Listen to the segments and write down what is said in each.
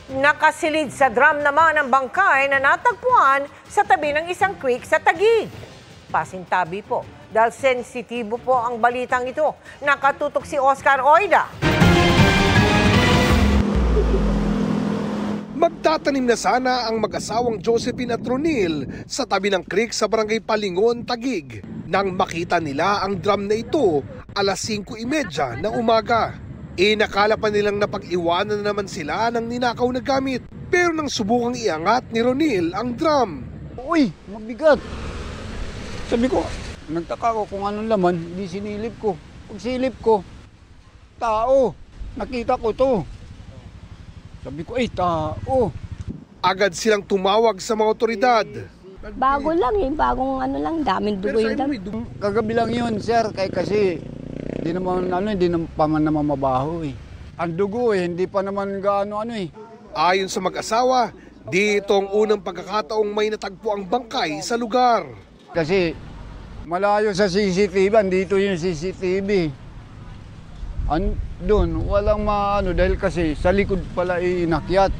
Nakasilid sa drum naman ang bangkay na natagpuan sa tabi ng isang creek sa Taguig. Pasintabi po dahil sensitibo po ang balitang ito. Nakatutok si Oscar Oida. Magtatanim na sana ang mag-asawang Josephine at Ronil sa tabi ng creek sa barangay Palingon, Taguig. Nang makita nila ang drum na ito, alas 5:30 ng umaga. Nakala pa nilang napag-iwanan na naman sila ng ninakaw na gamit. Pero nang subukang iangat ni Ronil ang drum. Uy, mabigat. Sabi ko, nagtaka ko kung anong laman, hindi sinilip ko. Pag silip ko, tao, nakita ko to. Sabi ko, tao. Agad silang tumawag sa mga otoridad. Bago lang bagong daming dugo yung dam. Kagabi lang yun, sir, kasi hindi pa man naman mabaho Ang dugo hindi pa naman gaano Ayon sa mag-asawa, dito ang unang pagkakataong may natagpo ang bangkay sa lugar. Kasi malayo sa CCTV, andito yung CCTV. Doon, walang dahil kasi sa likod pala inakyat.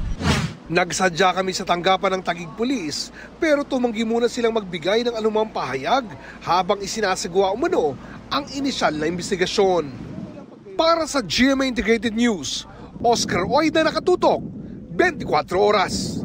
Nagsadya kami sa tanggapan ng Taguig Police pero tumanggi muna silang magbigay ng anumang pahayag habang isinasagawa umano ang inisyal na investigasyon. Para sa GMA Integrated News, Oscar Oida, nakatutok, 24 oras.